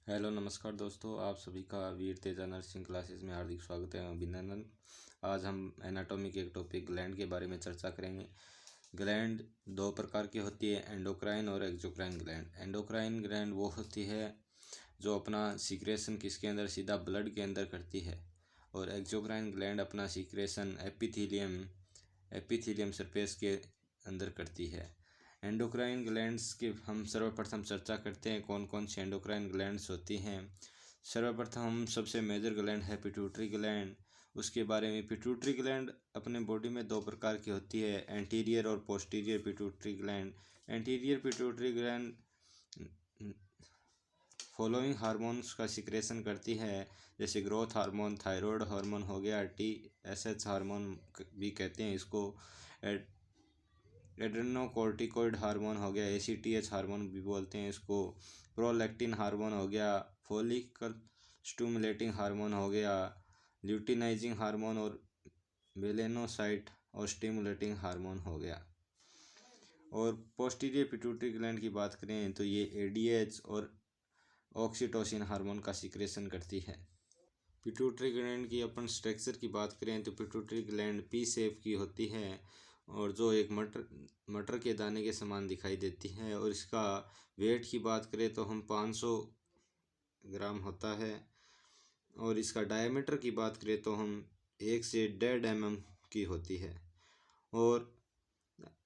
Hello नमस्कार दोस्तों, आप सभी का वीर तेजा नर्सिंग क्लासेस में हार्दिक स्वागत है, अभिनंदन। आज हम एनाटॉमी के एक टॉपिक ग्लैंड के बारे में चर्चा करेंगे। ग्लैंड दो प्रकार की होती है, एंडोक्राइन और एक्सोक्राइन ग्लैंड। एंडोक्राइन ग्लैंड वो होती है जो अपना सीक्रेशन किसके अंदर, सीधा ब्लड के अंदर करती है, और एक्सोक्राइन ग्लैंड अपना सीक्रेशन एपिथीलियम सरफेस के अंदर करती है। एंडोक्राइन ग्लैंड्स की हम सर्वप्रथम चर्चा करते हैं, कौन कौन सी एंडोक्राइन ग्लैंड्स होती हैं। सर्वप्रथम हम सबसे मेजर ग्लैंड है पिट्यूटरी ग्लैंड, उसके बारे में। पिट्यूटरी ग्लैंड अपने बॉडी में दो प्रकार की होती है, एंटीरियर और posterior pituitary gland. Anterior pituitary gland following hormones का सिक्रेशन करती है, जैसे ग्रोथ हार्मोन, थायराइड हार्मोन हो गया, TSH हार्मोन भी कहते हैं इसको, एड्रेनोकोर्टिकोइड हार्मोन हो गया, ACTH हार्मोन भी बोलते हैं इसको, प्रोलैक्टिन हार्मोन हो गया, फॉलिकल स्टिमुलेटिंग हार्मोन हो गया, ल्यूटिनाइजिंग हार्मोन और मेलेनोसाइट और स्टिमुलेटिंग हार्मोन हो गया। और पोस्टीरियर पिट्यूटरी ग्लैंड की बात करें तो ये ADH और ऑक्सीटोसिन हार्मोन का सिक्रेशन करती है। पिट्यूटरी ग्लैंड की अपन स्ट्रक्चर की बात करें तो पिट्यूटरी ग्लैंड पी शेप की होती है, और जो एक मटर के दाने के समान दिखाई देती है। और इसका वेट की बात करें तो हम 500 ग्राम होता है। और इसका डायमीटर की बात करें तो हम 1 से 1.5 mm की होती है। और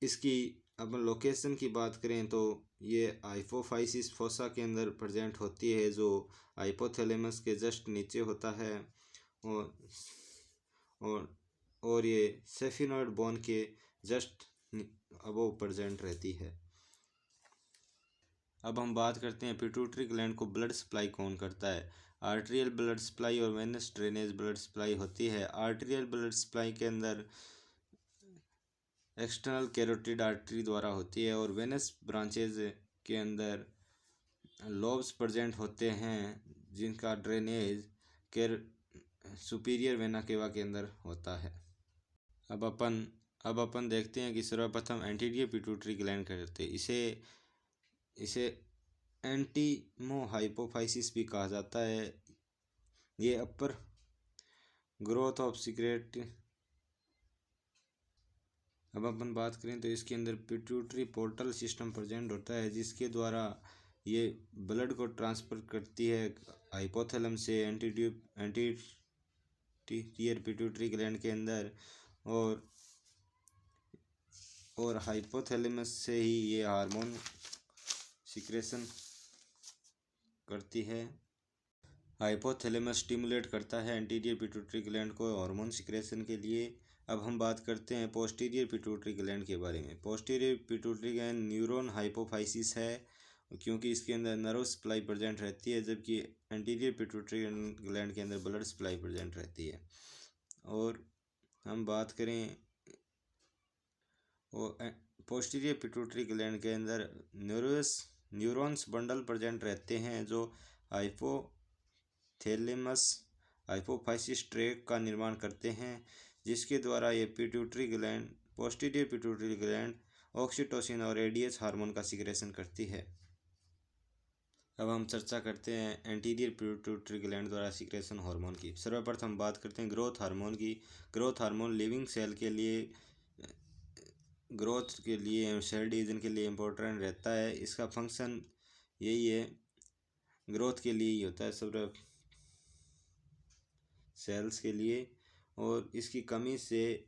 इसकी अपन लोकेशन की बात करें तो ये हाइपोफाइसिस फोसा के अंदर प्रेजेंट होती है, जो हाइपोथैलेमस के जस्ट नीचे होता है। और और और ये सेफिनॉइड बोन के जस्ट अबव प्रेजेंट रहती है। अब हम बात करते हैं पिट्यूटरी ग्लैंड को ब्लड सप्लाई कौन करता है। आर्टेरियल ब्लड सप्लाई और वेनस ड्रेनेज ब्लड सप्लाई होती है। आर्टेरियल ब्लड सप्लाई के अंदर एक्सटर्नल कैरोटिड आर्टरी द्वारा होती है, और वेनस ब्रांचेज के अंदर लोब्स प्रेजेंट होते हैं, जिनका ड्रेनेज कैर सुपीरियर वेना केवा के अंदर होता है। अब अपन देखते हैं कि सर्वप्रथम एंटीरियर पिट्यूटरी ग्लैंड करते हैं। इसे एंटीमो हाइपोफाइसिस भी कहा जाता है। ये अपर ग्रोथ ऑफ सीक्रेट। अब अपन बात करें तो इसके अंदर पिट्यूटरी पोर्टल सिस्टम प्रेजेंट होता है, जिसके द्वारा ये ब्लड को ट्रांसफर करती है हाइपोथैलेमस से एंटीरियर पिट्यूटरी ग्लैंड के अंदर, और हाइपोथैलेमस से ही ये हार्मोन सिक्रेशन करती है। हाइपोथैलेमस स्टिमुलेट करता है एंटीरियर पिट्यूटरी ग्लैंड को हार्मोन सिक्रेशन के लिए। अब हम बात करते हैं पोस्टीरियर पिट्यूटरी ग्लैंड के बारे में। Posterior pituitary gland neuron hypophysis है, क्योंकि इसके अंदर नर्व सप्लाई प्रेजेंट रहती है, जबकि एंटीरियर पिट्यूटरी ग्लैंड के अंदर ब्लड सप्लाई प्रेजेंट रहती है। और हम बात करें पोस्टीरियर पिट्यूटरी ग्लैंड के अंदर न्यूरॉन्स बंडल प्रेजेंट रहते हैं, जो हाइपोथैलेमस हाइपोफाइसिस ट्रैक्ट का निर्माण करते हैं, जिसके द्वारा ये पोस्टीरियर पिट्यूटरी ग्लैंड ऑक्सीटोसिन और ADH हार्मोन का सिक्रेशन करती है। अब हम चर्चा करते हैं एंटीरियर पिट्यूटरी ग्लैंड द्वारा सिक्रेशन हार्मोन की। सर्वप्रथम बात करते हैं ग्रोथ हार्मोन की। ग्रोथ हार्मोन लिविंग सेल के लिए, ग्रोथ के लिए, सेल डिवीजन के लिए इम्पोर्टेंट रहता है। इसका फंक्शन यही है, ग्रोथ के लिए ही होता है, सब सेल्स के लिए। और इसकी कमी से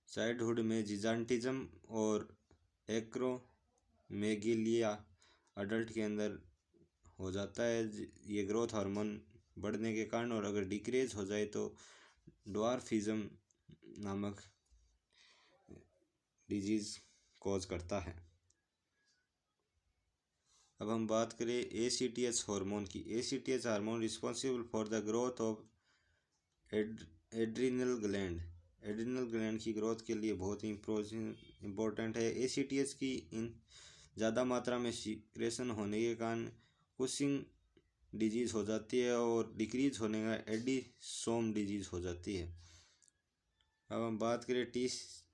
चाइल्डहुड में जिजान्टिज्म और एक्रोमेगेलिया अडल्ट के अंदर हो जाता है, ये ग्रोथ हार्मोन बढ़ने के कारण। और अगर डिक्रीज हो जाए तो ड्वार्फिज्म नामक डिजीज कॉज करता है। अब हम बात करें ACTH हार्मोन की। ACTH hormone responsible for the growth of adrenal gland. Adrenal gland की ग्रोथ के लिए बहुत ही इम्पोर्टेंट है। ACTH की ज़्यादा मात्रा में सिक्रेशन होने के कारण कुशिंग डिजीज़ हो जाती है, और डिक्रीज होने का एडिसोम डिजीज़ हो जाती है। अब हम बात करें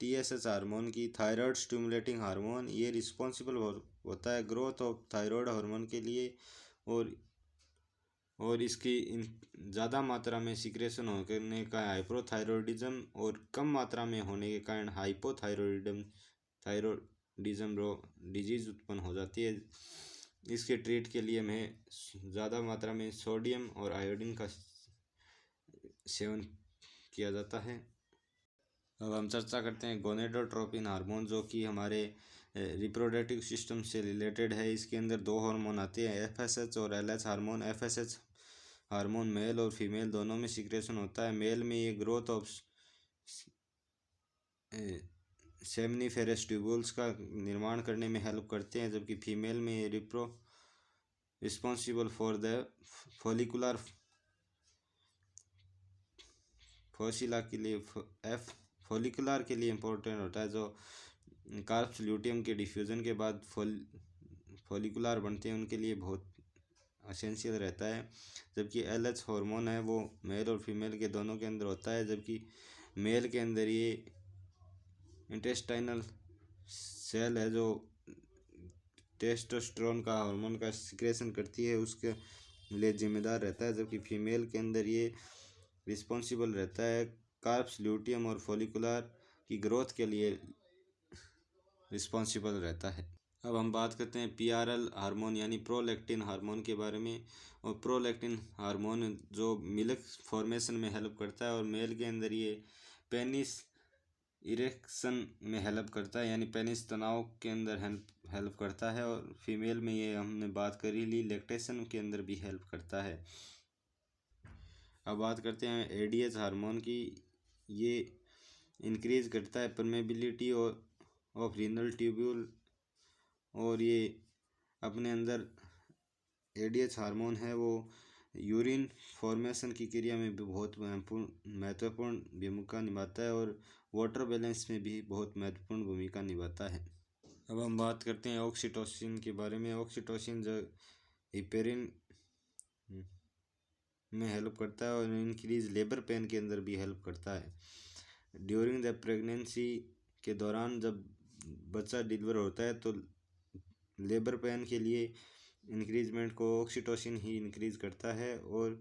TSH हार्मोन की, थायराइड स्टिमुलेटिंग हार्मोन। ये रिस्पॉन्सिबल होता है ग्रोथ ऑफ थायराइड हार्मोन के लिए, और इसकी ज़्यादा मात्रा में सिक्रेशन होने का हाइपोथायरॉयडिज्म, और कम मात्रा में होने के कारण हाइपोथायरॉयडिज्म थायरॉयडिज्म रो डिजीज़ उत्पन्न हो जाती है। इसके ट्रीट के लिए हमें ज़्यादा मात्रा में सोडियम और आयोडीन का सेवन किया जाता है। अब हम चर्चा करते हैं गोनेडोट्रोपिन हार्मोन, जो कि हमारे रिप्रोडक्टिव सिस्टम से रिलेटेड है। इसके अंदर दो हार्मोन आते हैं, FSH और LH hormone. FSH hormone mail और फीमेल दोनों में सिक्रेशन होता है। मेल में ये ग्रोथ ऑफ सेमनीफेरस ट्यूबुल्स का निर्माण करने में हेल्प करते हैं, जबकि फीमेल में ये रिस्पॉन्सिबल फॉर द फोलिकुलर फोसिला के लिए फोलिकुलर के लिए इम्पोर्टेंट होता है, जो कार्प्स ल्यूटियम के डिफ्यूजन के बाद फोलिकुलर बनते हैं, उनके लिए बहुत असेंशियल रहता है। जबकि LH हार्मोन है वो मेल और फीमेल के दोनों के अंदर होता है, जबकि मेल के अंदर ये इंटेस्टाइनल सेल है जो टेस्टोस्टेरोन का हार्मोन का सिक्रेशन करती है, उसके लिए जिम्मेदार रहता है। जबकि फीमेल के अंदर ये रिस्पॉन्सिबल रहता है कार्प्स ल्यूटियम और फोलिकुलर की ग्रोथ के लिए रिस्पॉन्सिबल रहता है। अब हम बात करते हैं PRL हार्मोन यानी प्रोलैक्टिन हार्मोन के बारे में। और प्रोलैक्टिन हार्मोन जो मिल्क फॉर्मेशन में हेल्प करता है, और मेल के अंदर ये पेनिस इरेक्शन में हेल्प करता है, यानी पेनिस तनाव के अंदर हेल्प करता है। और फीमेल में ये हमने बात करी ली, लैक्टेशन के अंदर भी हेल्प करता है। अब बात करते हैं ADH हार्मोन की। ये इंक्रीज करता है परमेबिलिटी और ऑफ रीनल ट्यूब्यूल, और ये अपने अंदर ADH हार्मोन है वो यूरिन फॉर्मेशन की क्रिया में भी बहुत महत्वपूर्ण भूमिका निभाता है, और वाटर बैलेंस में भी बहुत महत्वपूर्ण भूमिका निभाता है। अब हम बात करते हैं ऑक्सीटोसिन के बारे में। ऑक्सीटोसिन जो हिपेरिन में हेल्प करता है, और इंक्रीज लेबर पेन के अंदर भी हेल्प करता है। ड्यूरिंग द प्रेगनेंसी के दौरान जब बच्चा डिलीवर होता है, तो लेबर पेन के लिए इंक्रीजमेंट को ऑक्सीटोसिन ही इंक्रीज करता है, और